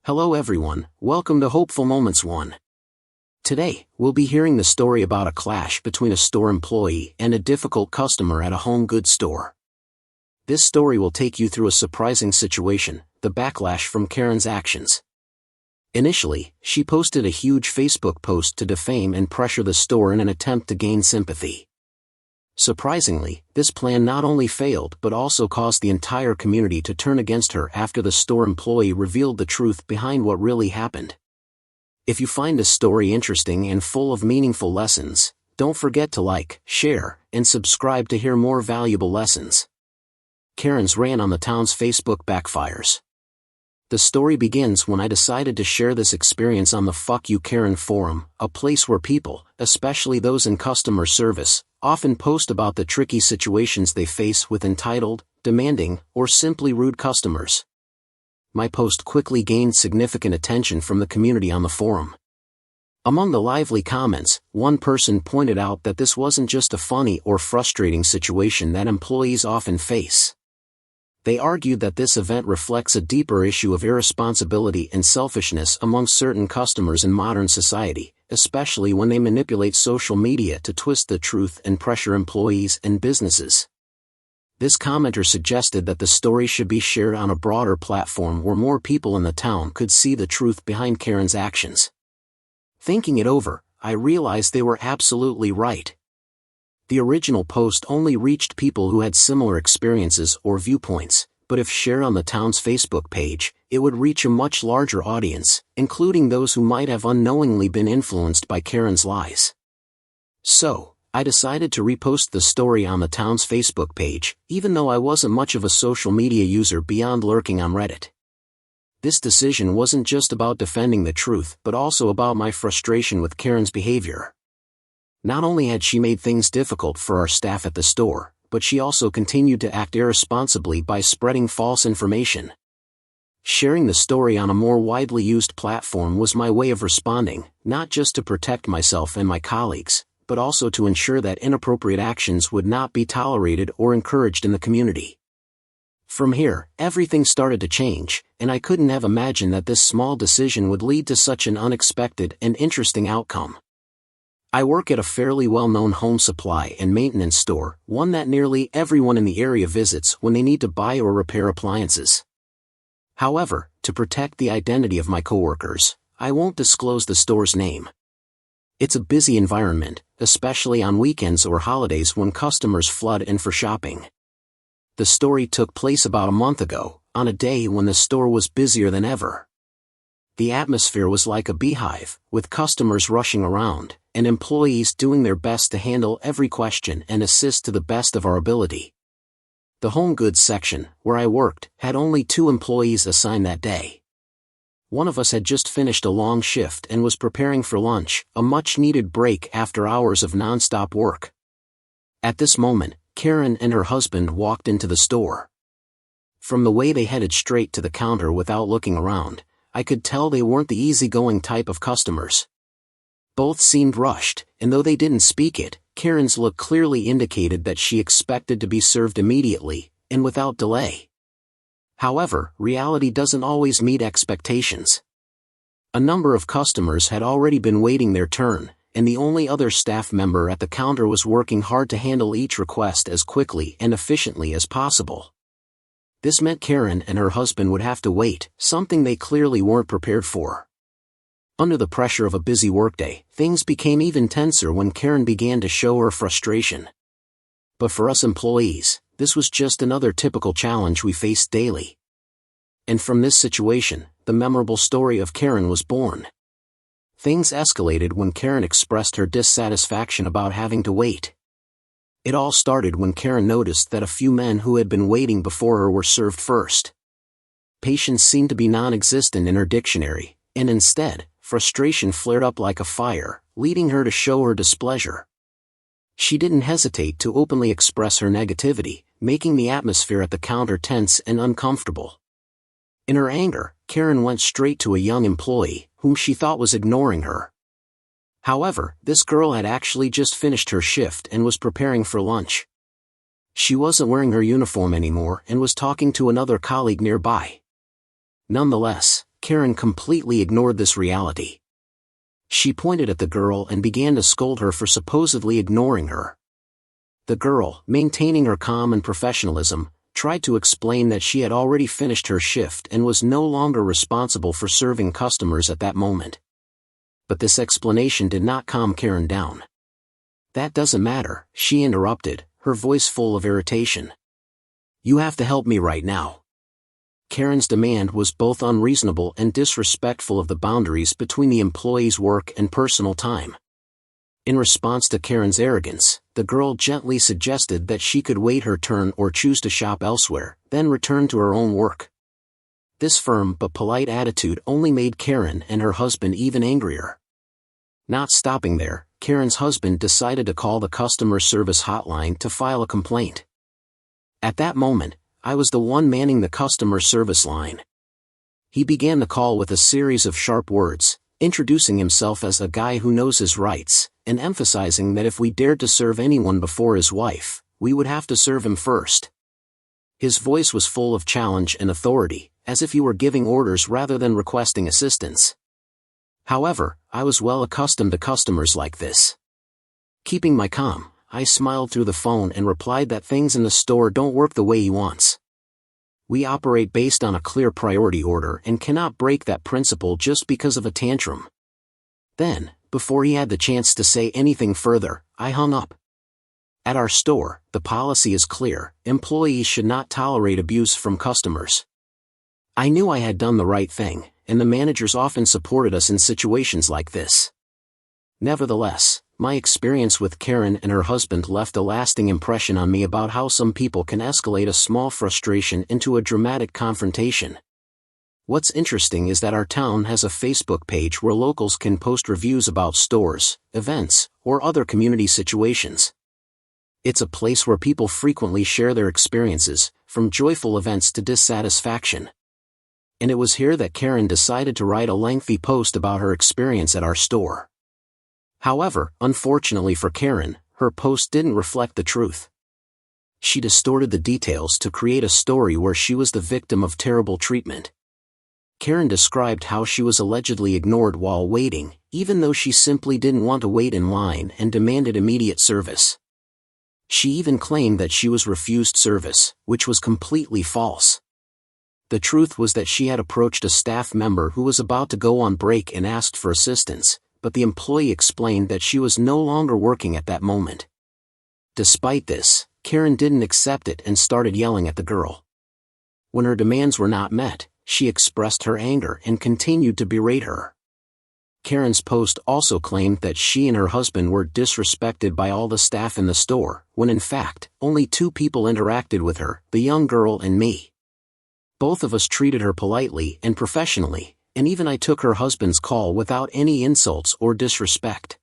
Hello everyone, welcome to Hopeful Moments 1. Today, we'll be hearing the story about a clash between a store employee and a difficult customer at a home goods store. This story will take you through a surprising situation, the backlash from Karen's actions. Initially, she posted a huge Facebook post to defame and pressure the store in an attempt to gain sympathy. Surprisingly, this plan not only failed but also caused the entire community to turn against her after the store employee revealed the truth behind what really happened. If you find this story interesting and full of meaningful lessons, don't forget to like, share, and subscribe to hear more valuable lessons. Karen's rant on the town's Facebook backfires. The story begins when I decided to share this experience on the Fuck You Karen forum, a place where people, especially those in customer service, often post about the tricky situations they face with entitled, demanding, or simply rude customers. My post quickly gained significant attention from the community on the forum. Among the lively comments, one person pointed out that this wasn't just a funny or frustrating situation that employees often face. They argued that this event reflects a deeper issue of irresponsibility and selfishness among certain customers in modern society, especially when they manipulate social media to twist the truth and pressure employees and businesses. This commenter suggested that the story should be shared on a broader platform where more people in the town could see the truth behind Karen's actions. Thinking it over, I realized they were absolutely right. The original post only reached people who had similar experiences or viewpoints, but if shared on the town's Facebook page, it would reach a much larger audience, including those who might have unknowingly been influenced by Karen's lies. So, I decided to repost the story on the town's Facebook page, even though I wasn't much of a social media user beyond lurking on Reddit. This decision wasn't just about defending the truth but also about my frustration with Karen's behavior. Not only had she made things difficult for our staff at the store, but she also continued to act irresponsibly by spreading false information. Sharing the story on a more widely used platform was my way of responding, not just to protect myself and my colleagues, but also to ensure that inappropriate actions would not be tolerated or encouraged in the community. From here, everything started to change, and I couldn't have imagined that this small decision would lead to such an unexpected and interesting outcome. I work at a fairly well-known home supply and maintenance store, one that nearly everyone in the area visits when they need to buy or repair appliances. However, to protect the identity of my coworkers, I won't disclose the store's name. It's a busy environment, especially on weekends or holidays when customers flood in for shopping. The story took place about a month ago, on a day when the store was busier than ever. The atmosphere was like a beehive, with customers rushing around, and employees doing their best to handle every question and assist to the best of our ability. The home goods section, where I worked, had only 2 employees assigned that day. One of us had just finished a long shift and was preparing for lunch, a much-needed break after hours of non-stop work. At this moment, Karen and her husband walked into the store. From the way they headed straight to the counter without looking around, I could tell they weren't the easygoing type of customers. Both seemed rushed, and though they didn't speak it, Karen's look clearly indicated that she expected to be served immediately, and without delay. However, reality doesn't always meet expectations. A number of customers had already been waiting their turn, and the only other staff member at the counter was working hard to handle each request as quickly and efficiently as possible. This meant Karen and her husband would have to wait, something they clearly weren't prepared for. Under the pressure of a busy workday, things became even tenser when Karen began to show her frustration. But for us employees, this was just another typical challenge we faced daily. And from this situation, the memorable story of Karen was born. Things escalated when Karen expressed her dissatisfaction about having to wait. It all started when Karen noticed that a few men who had been waiting before her were served first. Patience seemed to be non-existent in her dictionary, and instead, frustration flared up like a fire, leading her to show her displeasure. She didn't hesitate to openly express her negativity, making the atmosphere at the counter tense and uncomfortable. In her anger, Karen went straight to a young employee, whom she thought was ignoring her. However, this girl had actually just finished her shift and was preparing for lunch. She wasn't wearing her uniform anymore and was talking to another colleague nearby. Nonetheless, Karen completely ignored this reality. She pointed at the girl and began to scold her for supposedly ignoring her. The girl, maintaining her calm and professionalism, tried to explain that she had already finished her shift and was no longer responsible for serving customers at that moment. But this explanation did not calm Karen down. "That doesn't matter," she interrupted, her voice full of irritation. "You have to help me right now." Karen's demand was both unreasonable and disrespectful of the boundaries between the employee's work and personal time. In response to Karen's arrogance, the girl gently suggested that she could wait her turn or choose to shop elsewhere, then return to her own work. This firm but polite attitude only made Karen and her husband even angrier. Not stopping there, Karen's husband decided to call the customer service hotline to file a complaint. At that moment, I was the one manning the customer service line. He began the call with a series of sharp words, introducing himself as a guy who knows his rights, and emphasizing that if we dared to serve anyone before his wife, we would have to serve him first. His voice was full of challenge and authority, as if he were giving orders rather than requesting assistance. However, I was well accustomed to customers like this. Keeping my calm, I smiled through the phone and replied that things in the store don't work the way he wants. We operate based on a clear priority order and cannot break that principle just because of a tantrum. Then, before he had the chance to say anything further, I hung up. At our store, the policy is clear: employees should not tolerate abuse from customers. I knew I had done the right thing, and the managers often supported us in situations like this. Nevertheless, my experience with Karen and her husband left a lasting impression on me about how some people can escalate a small frustration into a dramatic confrontation. What's interesting is that our town has a Facebook page where locals can post reviews about stores, events, or other community situations. It's a place where people frequently share their experiences, from joyful events to dissatisfaction. And it was here that Karen decided to write a lengthy post about her experience at our store. However, unfortunately for Karen, her post didn't reflect the truth. She distorted the details to create a story where she was the victim of terrible treatment. Karen described how she was allegedly ignored while waiting, even though she simply didn't want to wait in line, and demanded immediate service. She even claimed that she was refused service, which was completely false. The truth was that she had approached a staff member who was about to go on break and asked for assistance, but the employee explained that she was no longer working at that moment. Despite this, Karen didn't accept it and started yelling at the girl. When her demands were not met, she expressed her anger and continued to berate her. Karen's post also claimed that she and her husband were disrespected by all the staff in the store, when in fact, only 2 people interacted with her, the young girl and me. Both of us treated her politely and professionally, and even I took her husband's call without any insults or disrespect.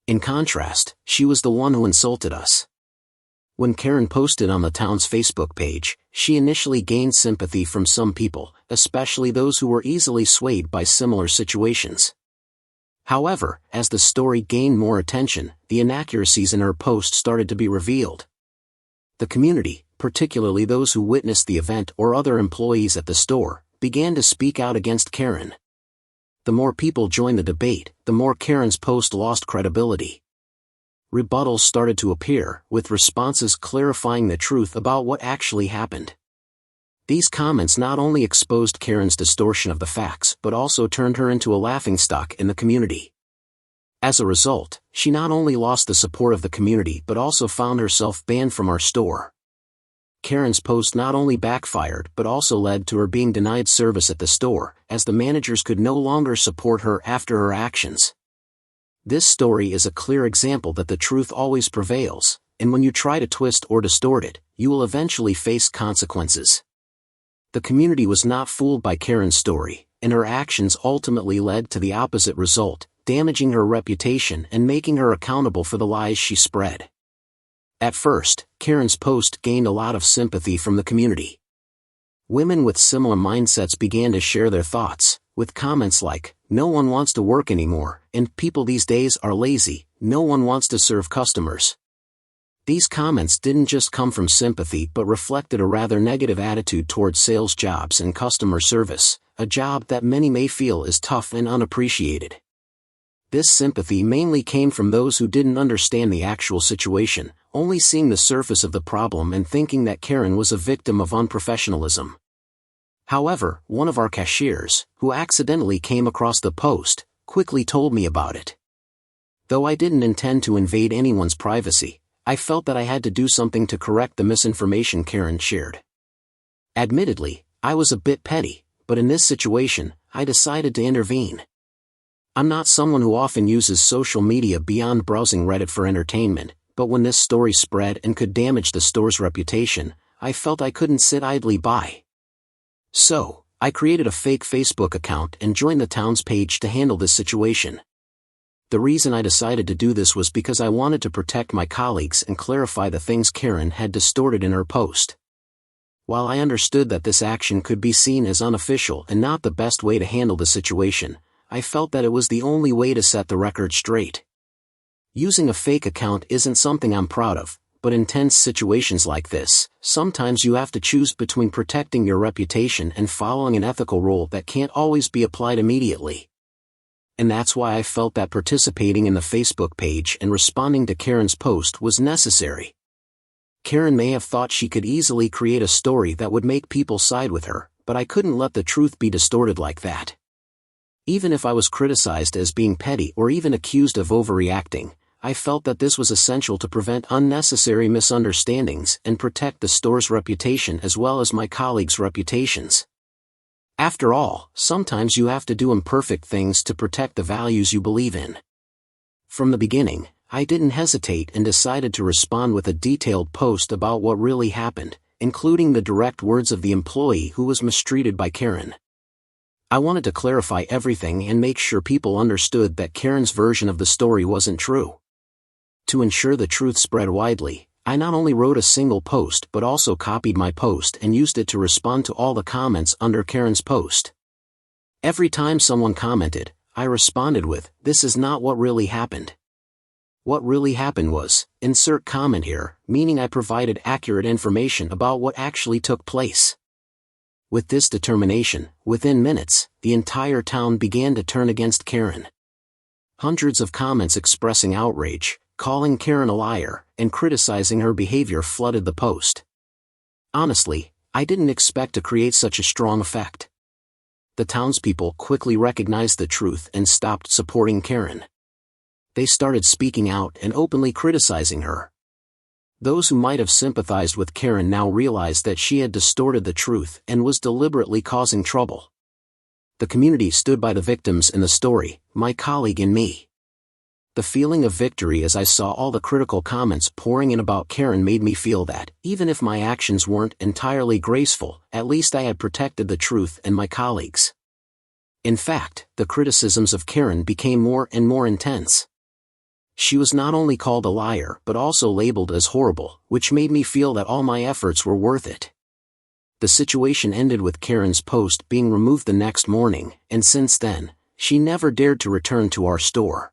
In contrast, she was the one who insulted us. When Karen posted on the town's Facebook page, she initially gained sympathy from some people, especially those who were easily swayed by similar situations. However, as the story gained more attention, the inaccuracies in her post started to be revealed. The community, particularly those who witnessed the event or other employees at the store, began to speak out against Karen. The more people joined the debate, the more Karen's post lost credibility. Rebuttals started to appear, with responses clarifying the truth about what actually happened. These comments not only exposed Karen's distortion of the facts but also turned her into a laughingstock in the community. As a result, she not only lost the support of the community but also found herself banned from our store. Karen's post not only backfired but also led to her being denied service at the store, as the managers could no longer support her after her actions. This story is a clear example that the truth always prevails, and when you try to twist or distort it, you will eventually face consequences. The community was not fooled by Karen's story, and her actions ultimately led to the opposite result, damaging her reputation and making her accountable for the lies she spread. At first, Karen's post gained a lot of sympathy from the community. Women with similar mindsets began to share their thoughts, with comments like, "No one wants to work anymore," and "People these days are lazy, no one wants to serve customers." These comments didn't just come from sympathy but reflected a rather negative attitude towards sales jobs and customer service, a job that many may feel is tough and unappreciated. This sympathy mainly came from those who didn't understand the actual situation, only seeing the surface of the problem and thinking that Karen was a victim of unprofessionalism. However, one of our cashiers, who accidentally came across the post, quickly told me about it. Though I didn't intend to invade anyone's privacy, I felt that I had to do something to correct the misinformation Karen shared. Admittedly, I was a bit petty, but in this situation, I decided to intervene. I'm not someone who often uses social media beyond browsing Reddit for entertainment, but when this story spread and could damage the store's reputation, I felt I couldn't sit idly by. So, I created a fake Facebook account and joined the town's page to handle this situation. The reason I decided to do this was because I wanted to protect my colleagues and clarify the things Karen had distorted in her post. While I understood that this action could be seen as unofficial and not the best way to handle the situation, I felt that it was the only way to set the record straight. Using a fake account isn't something I'm proud of, but in tense situations like this, sometimes you have to choose between protecting your reputation and following an ethical rule that can't always be applied immediately. And that's why I felt that participating in the Facebook page and responding to Karen's post was necessary. Karen may have thought she could easily create a story that would make people side with her, but I couldn't let the truth be distorted like that. Even if I was criticized as being petty or even accused of overreacting, I felt that this was essential to prevent unnecessary misunderstandings and protect the store's reputation as well as my colleagues' reputations. After all, sometimes you have to do imperfect things to protect the values you believe in. From the beginning, I didn't hesitate and decided to respond with a detailed post about what really happened, including the direct words of the employee who was mistreated by Karen. I wanted to clarify everything and make sure people understood that Karen's version of the story wasn't true. To ensure the truth spread widely, I not only wrote a single post but also copied my post and used it to respond to all the comments under Karen's post. Every time someone commented, I responded with, "This is not what really happened." What really happened was, insert comment here, meaning I provided accurate information about what actually took place. With this determination, within minutes, the entire town began to turn against Karen. Hundreds of comments expressing outrage, calling Karen a liar, and criticizing her behavior flooded the post. Honestly, I didn't expect to create such a strong effect. The townspeople quickly recognized the truth and stopped supporting Karen. They started speaking out and openly criticizing her. Those who might have sympathized with Karen now realized that she had distorted the truth and was deliberately causing trouble. The community stood by the victims in the story, my colleague and me. The feeling of victory as I saw all the critical comments pouring in about Karen made me feel that, even if my actions weren't entirely graceful, at least I had protected the truth and my colleagues. In fact, the criticisms of Karen became more and more intense. She was not only called a liar but also labeled as horrible, which made me feel that all my efforts were worth it. The situation ended with Karen's post being removed the next morning, and since then, she never dared to return to our store.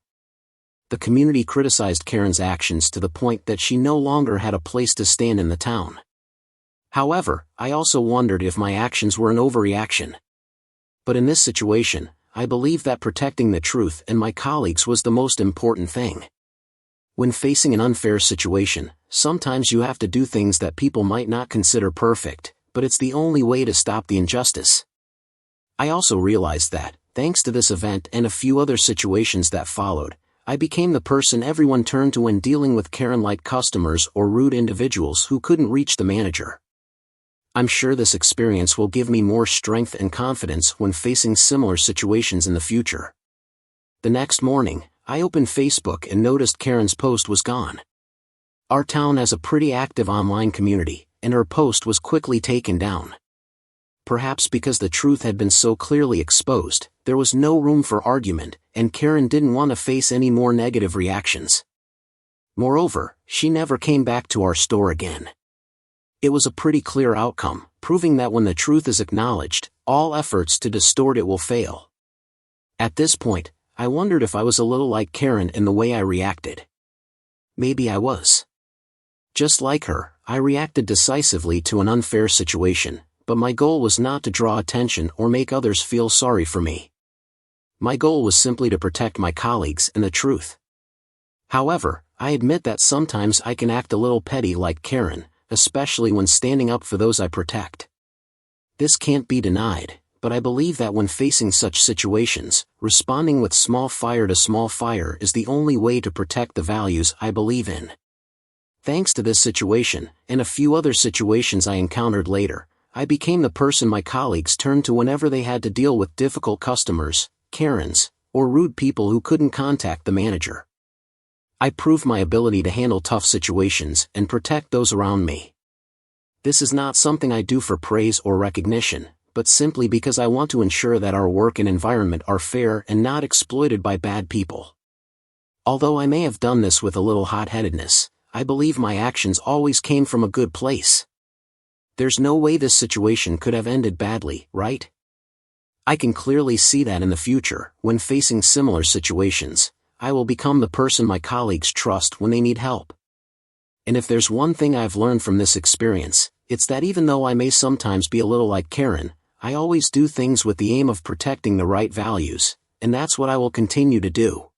The community criticized Karen's actions to the point that she no longer had a place to stand in the town. However, I also wondered if my actions were an overreaction. But in this situation, I believe that protecting the truth and my colleagues was the most important thing. When facing an unfair situation, sometimes you have to do things that people might not consider perfect, but it's the only way to stop the injustice. I also realized that, thanks to this event and a few other situations that followed, I became the person everyone turned to when dealing with Karen-like customers or rude individuals who couldn't reach the manager. I'm sure this experience will give me more strength and confidence when facing similar situations in the future. The next morning, I opened Facebook and noticed Karen's post was gone. Our town has a pretty active online community, and her post was quickly taken down. Perhaps because the truth had been so clearly exposed, there was no room for argument, and Karen didn't want to face any more negative reactions. Moreover, she never came back to our store again. It was a pretty clear outcome, proving that when the truth is acknowledged, all efforts to distort it will fail. At this point, I wondered if I was a little like Karen in the way I reacted. Maybe I was. Just like her, I reacted decisively to an unfair situation, but my goal was not to draw attention or make others feel sorry for me. My goal was simply to protect my colleagues and the truth. However, I admit that sometimes I can act a little petty like Karen, especially when standing up for those I protect. This can't be denied, but I believe that when facing such situations, responding with small fire to small fire is the only way to protect the values I believe in. Thanks to this situation, and a few other situations I encountered later, I became the person my colleagues turned to whenever they had to deal with difficult customers, Karens, or rude people who couldn't contact the manager. I proved my ability to handle tough situations and protect those around me. This is not something I do for praise or recognition, but simply because I want to ensure that our work and environment are fair and not exploited by bad people. Although I may have done this with a little hot-headedness, I believe my actions always came from a good place. There's no way this situation could have ended badly, right? I can clearly see that in the future, when facing similar situations, I will become the person my colleagues trust when they need help. And if there's one thing I've learned from this experience, it's that even though I may sometimes be a little like Karen, I always do things with the aim of protecting the right values, and that's what I will continue to do.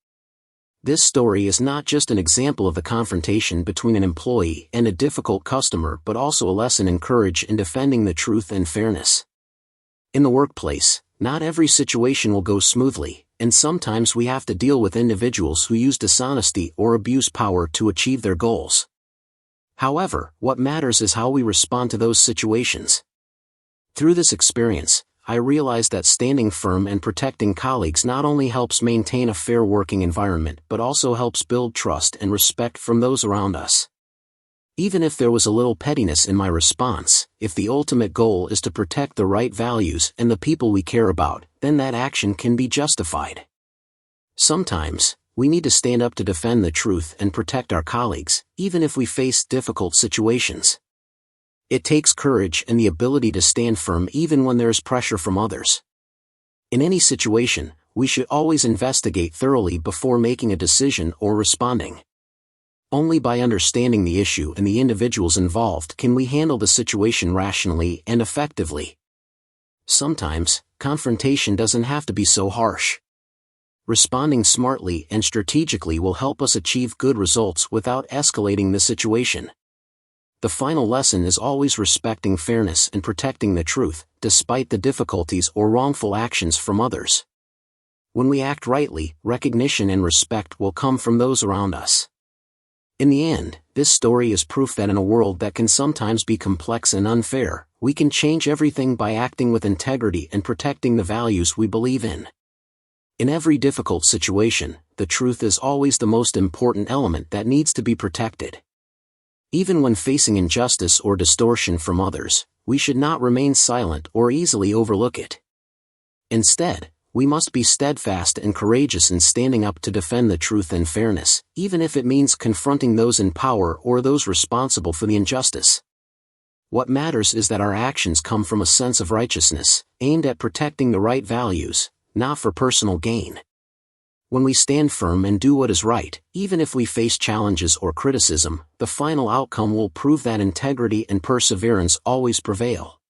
This story is not just an example of the confrontation between an employee and a difficult customer, but also a lesson in courage in defending the truth and fairness. In the workplace, not every situation will go smoothly, and sometimes we have to deal with individuals who use dishonesty or abuse power to achieve their goals. However, what matters is how we respond to those situations. Through this experience, I realized that standing firm and protecting colleagues not only helps maintain a fair working environment but also helps build trust and respect from those around us. Even if there was a little pettiness in my response, if the ultimate goal is to protect the right values and the people we care about, then that action can be justified. Sometimes, we need to stand up to defend the truth and protect our colleagues, even if we face difficult situations. It takes courage and the ability to stand firm even when there is pressure from others. In any situation, we should always investigate thoroughly before making a decision or responding. Only by understanding the issue and the individuals involved can we handle the situation rationally and effectively. Sometimes, confrontation doesn't have to be so harsh. Responding smartly and strategically will help us achieve good results without escalating the situation. The final lesson is always respecting fairness and protecting the truth, despite the difficulties or wrongful actions from others. When we act rightly, recognition and respect will come from those around us. In the end, this story is proof that in a world that can sometimes be complex and unfair, we can change everything by acting with integrity and protecting the values we believe in. In every difficult situation, the truth is always the most important element that needs to be protected. Even when facing injustice or distortion from others, we should not remain silent or easily overlook it. Instead, we must be steadfast and courageous in standing up to defend the truth and fairness, even if it means confronting those in power or those responsible for the injustice. What matters is that our actions come from a sense of righteousness, aimed at protecting the right values, not for personal gain. When we stand firm and do what is right, even if we face challenges or criticism, the final outcome will prove that integrity and perseverance always prevail.